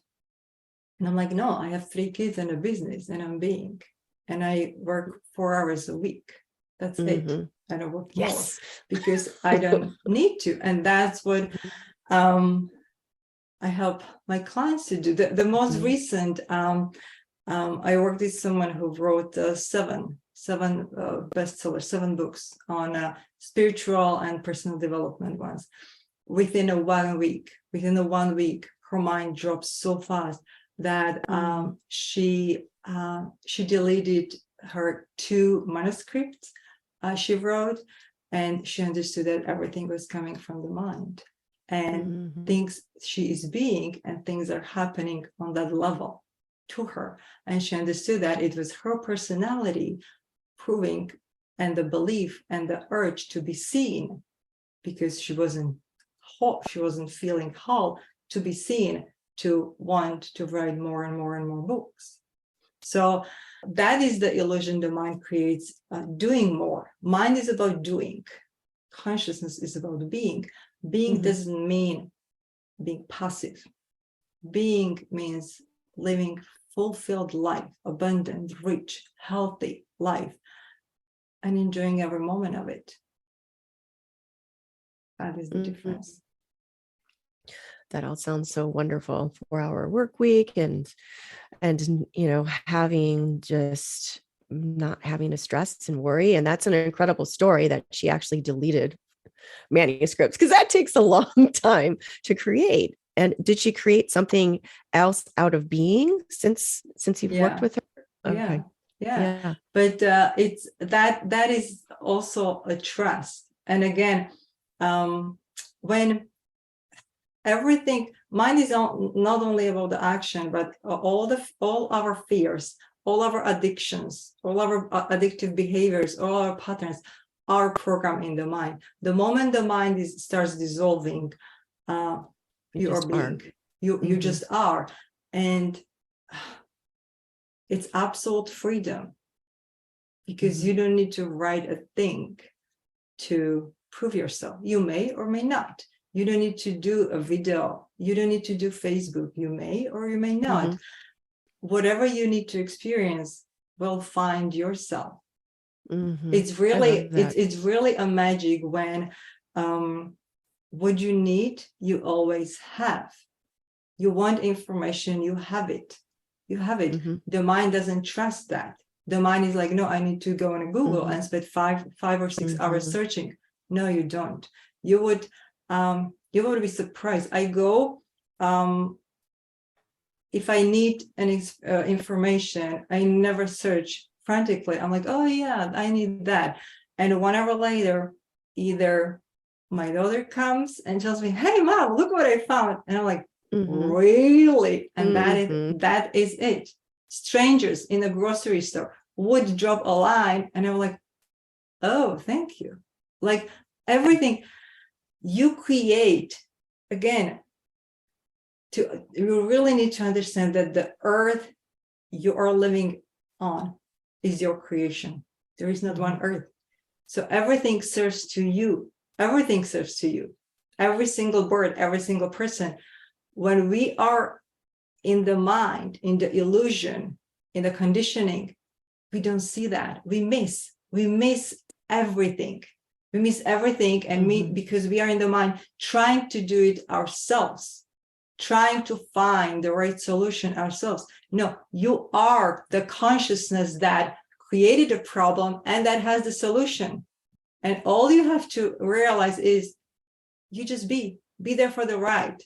And I'm like, no, I have 3 kids and a business, and I'm being, and I work 4 hours a week. That's it. I don't work more, because I don't need to. And that's what I help my clients to do. The most recent, I worked with someone who wrote 7 bestsellers, 7 books on spiritual and personal development ones. Within a 1 week, her mind dropped so fast that she deleted her 2 manuscripts she wrote, and she understood that everything was coming from the mind, and things she is being, and things are happening on that level to her. And she understood that it was her personality proving, and the belief and the urge to be seen, because she wasn't feeling whole, to be seen, to want to write more and more and more books. So that is the illusion the mind creates, doing more. Mind is about doing. Consciousness is about being. Being doesn't mean being passive. Being means living fulfilled life, abundant, rich, healthy life, and enjoying every moment of it. That is the difference. That all sounds so wonderful. 4-hour work week, and having just not having to stress and worry. And that's an incredible story that she actually deleted manuscripts, because that takes a long time to create. And did she create something else out of being since you've worked with her? Okay. Yeah. But it's that is also a trust. And again, when everything, mind is not only about the action, but all our fears, all our addictions, all our addictive behaviors, all our patterns are programmed in the mind. The moment the mind starts dissolving, you are being. You just are. And it's absolute freedom, because you don't need to write a thing to prove yourself. You may or may not. You don't need to do a video. You don't need to do Facebook. You may or you may not. whatever you need to experience will find yourself. It's I really love that. it's really a magic when what you need, you always have. You want information, you have it. You have it. The mind doesn't trust that. The mind is like, no, I need to go on Google and spend five or 6 hours searching. No, you don't. You would be surprised. I go, if I need any information, I never search frantically. I'm like, oh yeah, I need that. And 1 hour later, either my daughter comes and tells me, hey mom, look what I found. And I'm like, really? And that is it. Strangers in a grocery store would drop a line and I'm like, oh, thank you. Like everything you create, again, you really need to understand that the earth you are living on is your creation. There is not one earth. So everything serves to you. Everything serves to you. Every single bird, every single person. When we are in the mind, in the illusion, in the conditioning, we don't see that. We miss everything. We miss everything. And because we are in the mind trying to do it ourselves, trying to find the right solution ourselves. No, you are the consciousness that created a problem and that has the solution. And all you have to realize is you just be there for the ride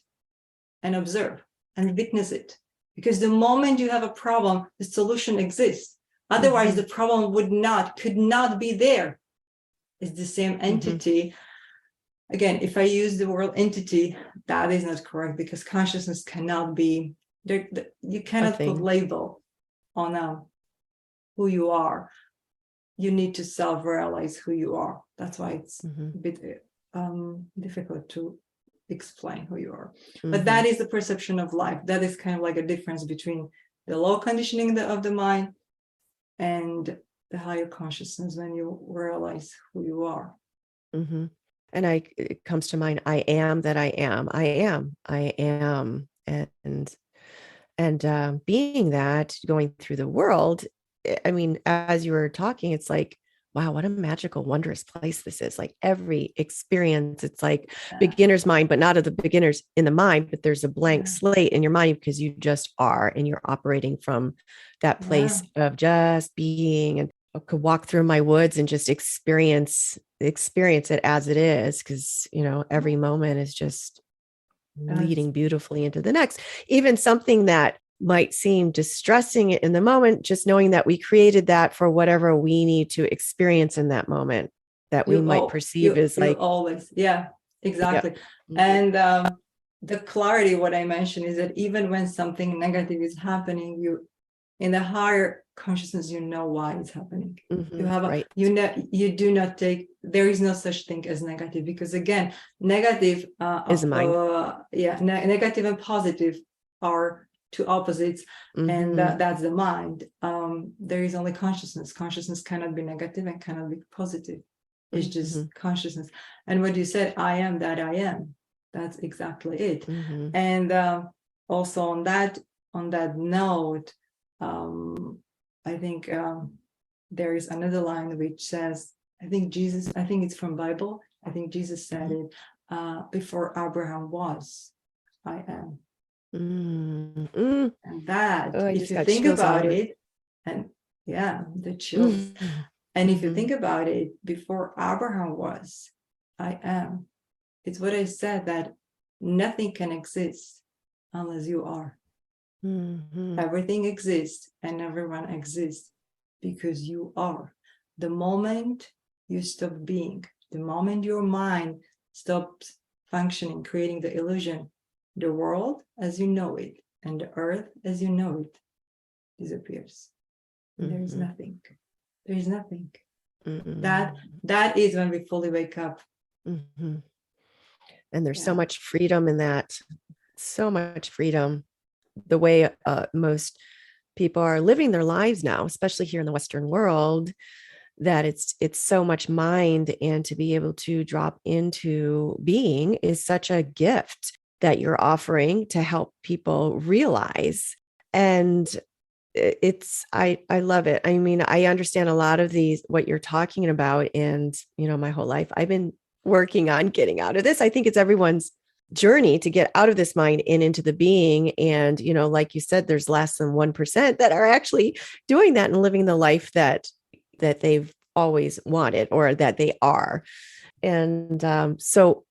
and observe and witness it. Because the moment you have a problem, the solution exists. Otherwise, the problem could not be there. It's the same entity. Again, if I use the word entity, that is not correct because consciousness cannot be there. You cannot put label on who you are. You need to self-realize who you are. That's why it's a bit difficult to explain who you are. But that is the perception of life. That is kind of like a difference between the low conditioning of the mind and the higher consciousness when you realize who you are. And it comes to mind, I am that I am. I am. And being that, going through the world, I mean, as you were talking, it's like, wow, what a magical, wondrous place this is. Like every experience, it's like beginner's mind, but not of the beginners in the mind, but there's a blank slate in your mind because you just are, and you're operating from that place of just being. And I could walk through my woods and just experience it as it is. Cause every moment is just leading beautifully into the next. Even something that might seem distressing in the moment, just knowing that we created that for whatever we need to experience in that moment that we might perceive as like always. Yeah, exactly. And the clarity, what I mentioned is that even when something negative is happening, you in the higher consciousness, you know why it's happening. You have you do not take, there is no such thing as negative, because again, negative is a mind. Negative and positive are two opposites, and that's the mind. There is only consciousness. Consciousness cannot be negative and cannot be positive. It's just consciousness. And what you said, I am that I am. That's exactly it. And also on that note, I think there is another line which says, I think it's from Bible. I think Jesus said it, before Abraham was, I am. And that, if you think about it, and the chills. And if you think about it, before Abraham was, I am. It's what I said, that nothing can exist unless you are. Everything exists and everyone exists because you are. The moment you stop being, the moment your mind stops functioning, creating the illusion, the world as you know it and the earth as you know it disappears. There is nothing. There is nothing. That is when we fully wake up. And there's so much freedom in that. So much freedom. The way most people are living their lives now, especially here in the Western world, that it's so much mind, and to be able to drop into being is such a gift that you're offering to help people realize. And I love it. I mean, I understand a lot of these, what you're talking about. And, my whole life, I've been working on getting out of this. I think it's everyone's journey to get out of this mind and into the being. And, like you said, there's less than 1% that are actually doing that and living the life that they've always wanted, or that they are. And so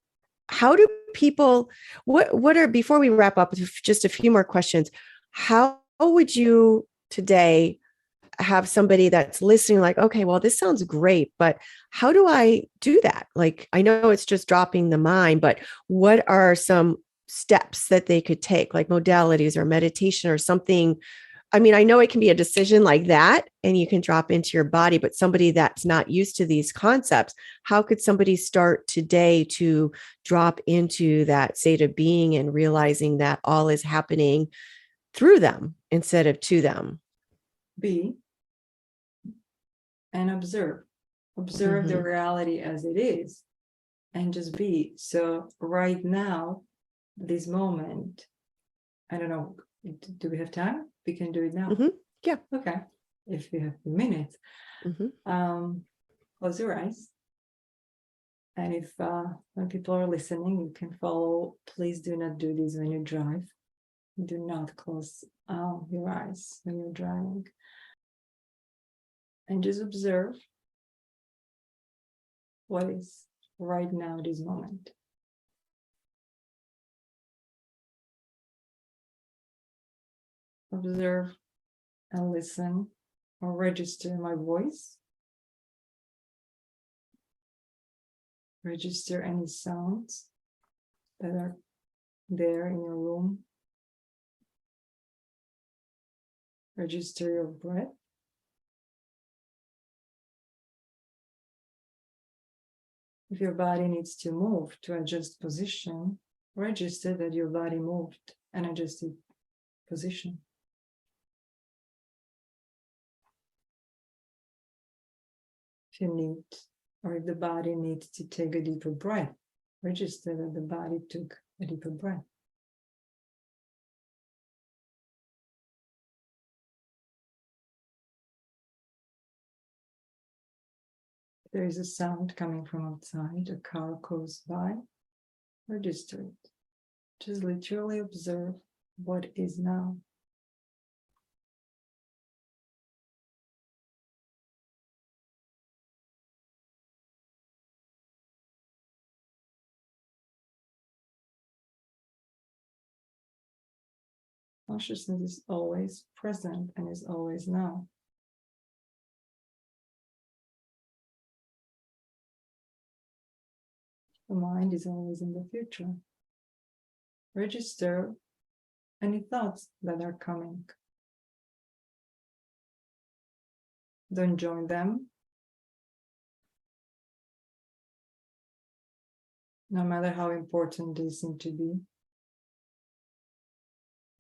how do people, what are, before we wrap up, just a few more questions. How would you today have somebody that's listening like, okay, well, this sounds great, but how do I do that? Like, I know it's just dropping the mind, but what are some steps that they could take, like modalities or meditation or something? I mean, I know it can be a decision like that and you can drop into your body, but somebody that's not used to these concepts, how could somebody start today to drop into that state of being and realizing that all is happening through them instead of to them? Be and observe. Observe the Mm-hmm. reality as it is and just be. So right now, this moment, I don't know, do we have time? We can do it now. Mm-hmm. Yeah. Okay. If we have a minute. Mm-hmm. Close your eyes. And if when people are listening, you can follow. Please do not do this when you drive. Do not close your eyes when you're driving. And just observe what is right now, this moment. Observe and listen or register my voice. Register any sounds that are there in your room. Register your breath. If your body needs to move to adjust position, register that your body moved and adjusted position. If you need, or if the body needs to take a deeper breath, register that the body took a deeper breath. If there is a sound coming from outside, a car goes by, register it. Just literally observe what is now. Consciousness is always present and is always now. The mind is always in the future. Register any thoughts that are coming. Don't join them. No matter how important they seem to be.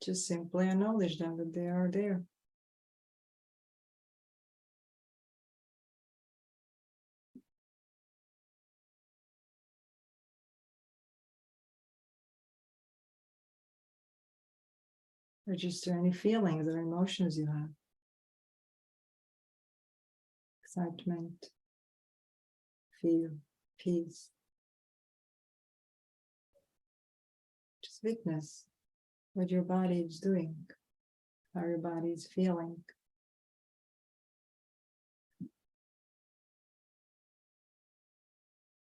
Just simply acknowledge them, that they are there. Register any feelings or emotions you have. Excitement, fear, peace. Just witness what your body is doing, how your body is feeling.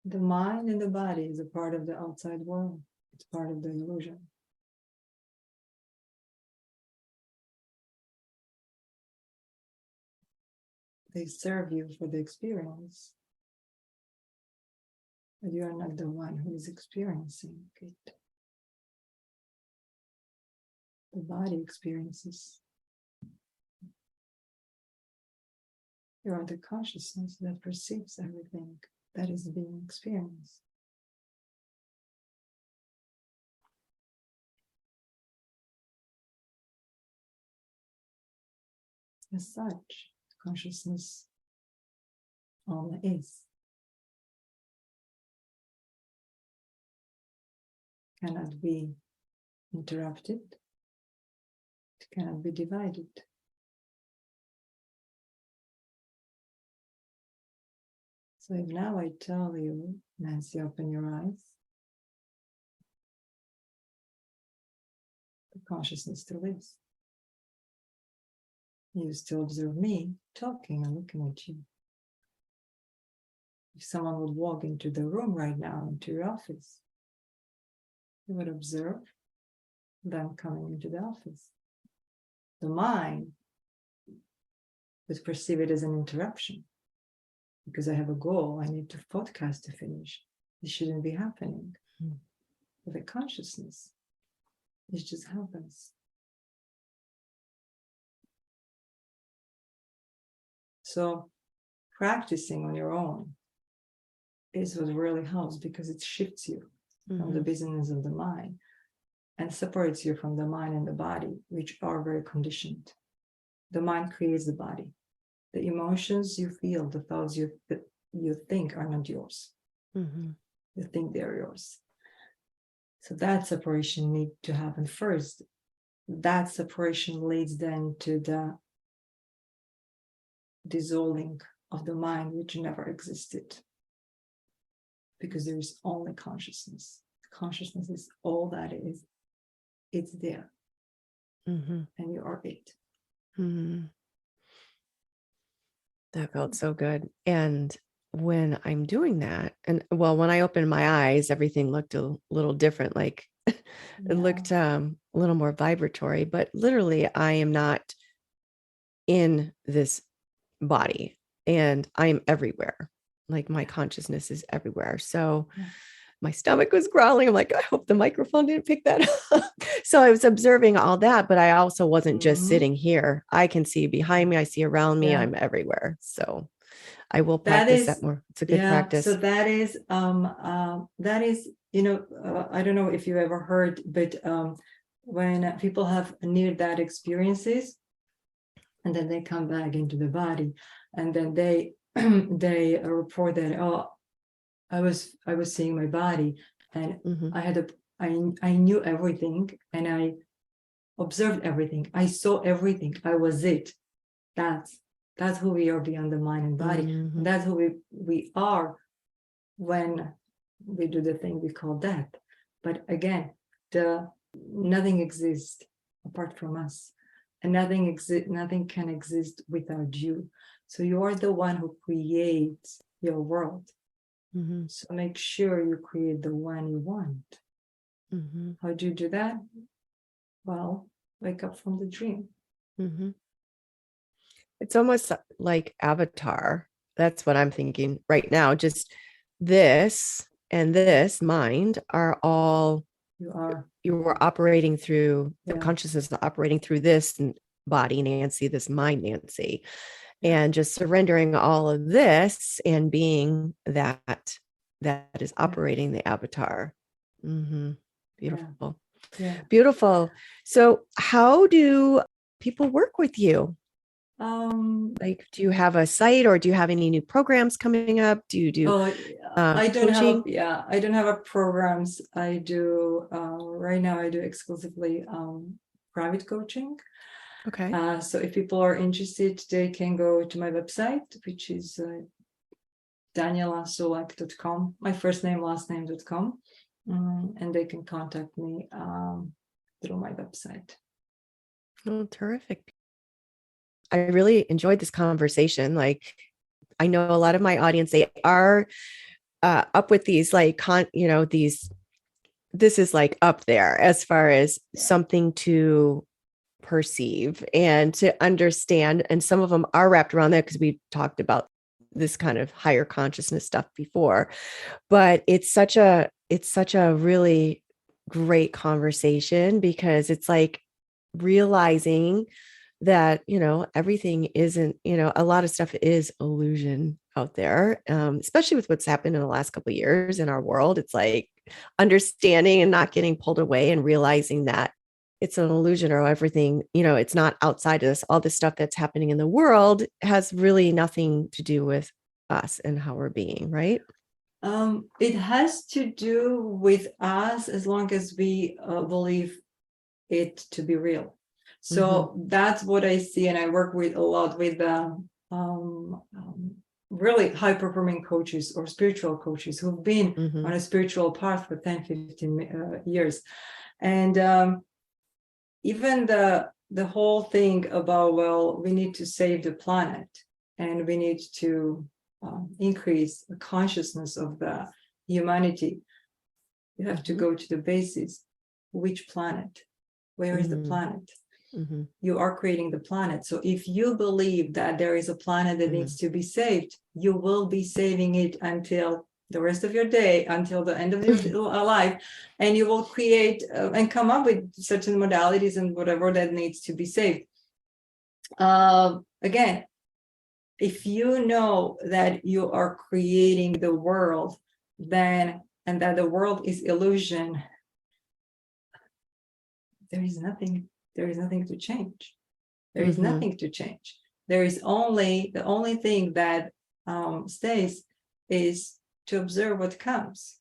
The mind and the body is a part of the outside world. It's part of the illusion. They serve you for the experience, but you are not the one who is experiencing it. The body experiences. You are the consciousness that perceives everything that is being experienced. As such, consciousness only is. Cannot be interrupted. It cannot be divided. So if now I tell you, Nancy, open your eyes, the consciousness still is. You still observe me talking and looking at you. If someone would walk into the room right now, into your office, you would observe them coming into the office. The mind would perceive it as an interruption because I have a goal. I need to podcast to finish. This shouldn't be happening. But the consciousness, it just happens. So practicing on your own is what really helps because it shifts you from the business of the mind and separates you from the mind and the body, which are very conditioned. The mind creates the body. The emotions you feel, the thoughts you think are not yours. You think they're yours. So that separation needs to happen first. That separation leads then to the dissolving of the mind, which never existed. Because there is only consciousness. Consciousness is all that is. It's there. And you are it. That felt so good. And when I'm doing that, and well, when I opened my eyes, everything looked a little different. Like it looked a little more vibratory, but literally I am not in this body and I'm everywhere. Like my consciousness is everywhere. So my stomach was growling. I'm like, I hope the microphone didn't pick that up. So I was observing all that, but I also wasn't just sitting here. I can see behind me. I see around me. I'm everywhere. So I will practice that more. It's a good practice. So that is, I don't know if you've ever heard, but when people have near-death experiences, and then they come back into the body, and then they they report that, oh, I was seeing my body, and I knew everything, and I observed everything. I saw everything. I was it. That's who we are beyond the mind and body. That's who we are when we do the thing we call death. But again, nothing exists apart from us, and nothing can exist without you. So you are the one who creates your world. So make sure you create the one you want. How do you do that? Well, wake up from the dream. It's almost like Avatar. That's what I'm thinking right now. Just this and this mind are all you were operating through the consciousness operating through this body, Nancy, this mind, Nancy, and just surrendering all of this and being that is operating the avatar. Beautiful. Beautiful. So how do people work with you? Like, do you have a site, or do you have any new programs coming up? Do you do I don't coaching? I don't have a programs. I do right now I do exclusively private coaching. Okay. So if people are interested, they can go to my website, which is DanielaSulek.com, my first name, last name.com, and they can contact me through my website. Oh, terrific. I really enjoyed this conversation. Like, I know a lot of my audience, they are up with these, like, this is like up there as far as something to perceive and to understand. And some of them are wrapped around that because we talked about this kind of higher consciousness stuff before, but it's such a really great conversation because it's like realizing that, everything isn't, a lot of stuff is illusion out there, especially with what's happened in the last couple of years in our world. It's like understanding and not getting pulled away and realizing that it's an illusion, or everything, it's not outside of us. All this stuff that's happening in the world has really nothing to do with us and how we're being, right? It has to do with us as long as we believe it to be real. So that's what I see, and I work with a lot with really high performing coaches or spiritual coaches who've been Mm-hmm. on a spiritual path for 10, 15 years. And even the whole thing about, well, we need to save the planet and we need to increase the consciousness of the humanity. You have to go to the basis. Which planet? Where is the planet? Mm-hmm. You are creating the planet. So if you believe that there is a planet that needs to be saved, you will be saving it until the rest of your day, until the end of your life, and you will create and come up with certain modalities and whatever that needs to be saved. Again, if you know that you are creating the world, then, and that the world is illusion, there is nothing to change. There is nothing to change. There is the only thing that stays is to observe what comes.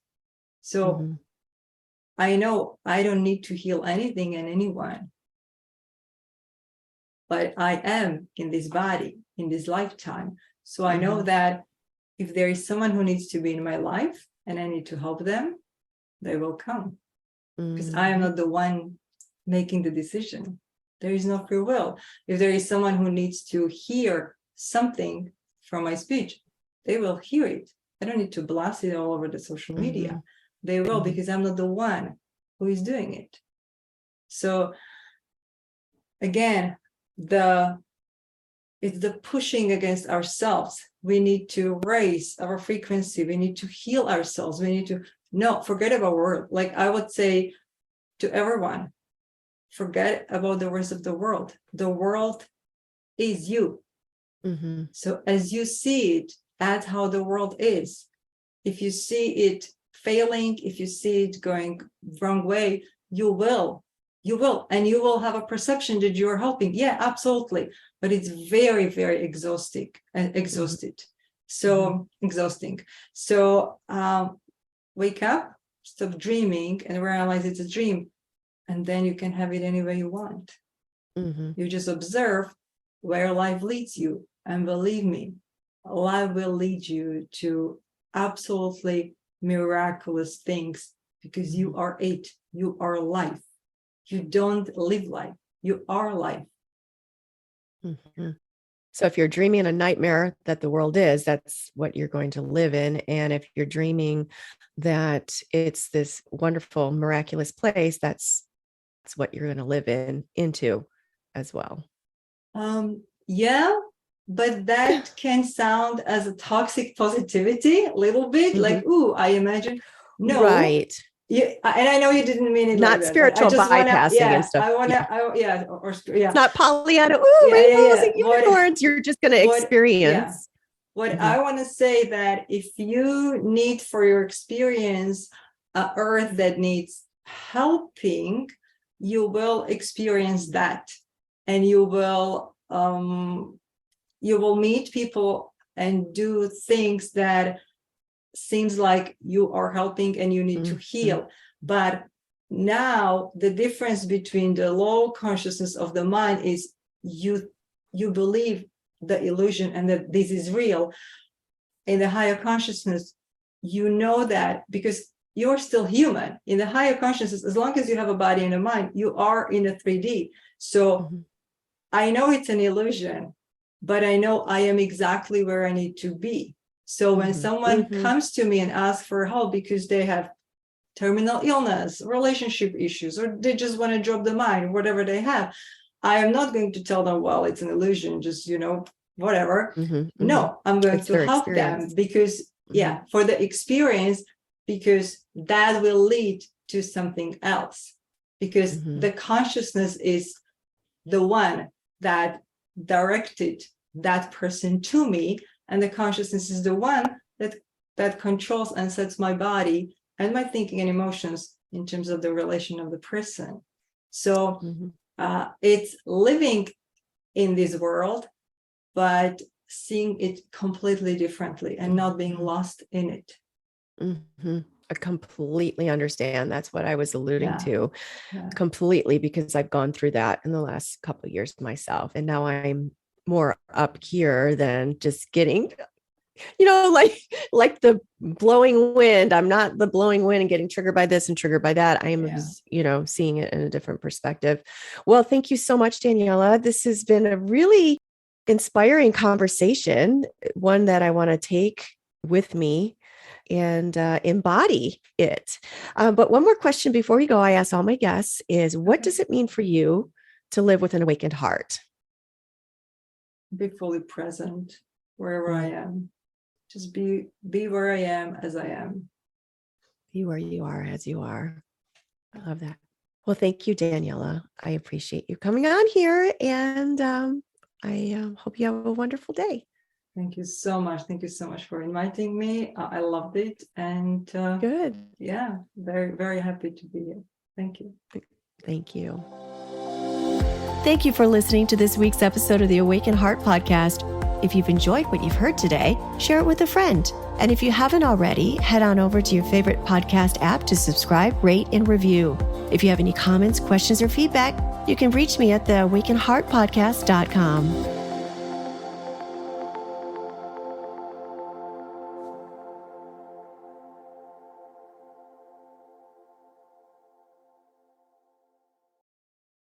So I know I don't need to heal anything and anyone, but I am in this body, in this lifetime. So I know that if there is someone who needs to be in my life and I need to help them, they will come. Because I am not the one making the decision. There is no free will. If there is someone who needs to hear something from my speech, they will hear it. I don't need to blast it all over the social media. They will, because I'm not the one who is doing it. So again, it's the pushing against ourselves. We need to raise our frequency. We need to heal ourselves. We need to forget about world. Like I would say to everyone, forget about the rest of the world. The world is you. So as you see it, that's how the world is. If you see it failing, if you see it going wrong way, you will, and you will have a perception that you're helping. Yeah, absolutely. But it's very, very exhausting and exhausted. So exhausting. So wake up, stop dreaming and realize it's a dream. And then you can have it any way you want. You just observe where life leads you. And believe me, life will lead you to absolutely miraculous things, because you are it. You are life. You don't live life. You are life. So if you're dreaming a nightmare that the world is, that's what you're going to live in. And if you're dreaming that it's this wonderful, miraculous place, that's what you're going to live into as well. Yeah, but that can sound as a toxic positivity a little bit, like, ooh, I imagine. No. Right. Yeah, and I know you didn't mean it not like spiritual that. bypassing and stuff. It's not Pollyanna. Ooh, rainbows and unicorns. You're just going to experience. I want to say that if you need for your experience an earth that needs helping, you will experience that, and you will meet people and do things that seems like you are helping and you need to heal. But now the difference between the low consciousness of the mind is you believe the illusion and that this is real. In the higher consciousness, you know that because you're still human. In the higher consciousness, as long as you have a body and a mind, you are in a 3D. So I know it's an illusion, but I know I am exactly where I need to be. So when someone comes to me and asks for help because they have terminal illness, relationship issues, or they just want to drop the mind, whatever they have, I am not going to tell them, well, it's an illusion, just, whatever. No, I'm going to help them because, for the experience, because that will lead to something else. Because the consciousness is the one that directed that person to me. And the consciousness is the one that controls and sets my body and my thinking and emotions in terms of the relation of the person. So it's living in this world, but seeing it completely differently and not being lost in it. I completely understand. That's what I was alluding to completely, because I've gone through that in the last couple of years myself. And now I'm more up here than just getting like the blowing wind. I'm not the blowing wind and getting triggered by this and triggered by that. I am, seeing it in a different perspective. Well, thank you so much, Daniela. This has been a really inspiring conversation, one that I want to take with me and embody it. But one more question before we go, I ask all my guests is, what does it mean for you to live with an awakened heart? Be fully present wherever I am. Just be where I am as I am. Be where you are as you are. I love that. Well, thank you, Daniela. I appreciate you coming on here, and I hope you have a wonderful day. Thank you so much. Thank you so much for inviting me. I loved it. And good. Yeah, very, very happy to be here. Thank you. Thank you. Thank you for listening to this week's episode of the Awakened Heart podcast. If you've enjoyed what you've heard today, share it with a friend. And if you haven't already, head on over to your favorite podcast app to subscribe, rate, and review. If you have any comments, questions, or feedback, you can reach me at theawakenedheartpodcast.com.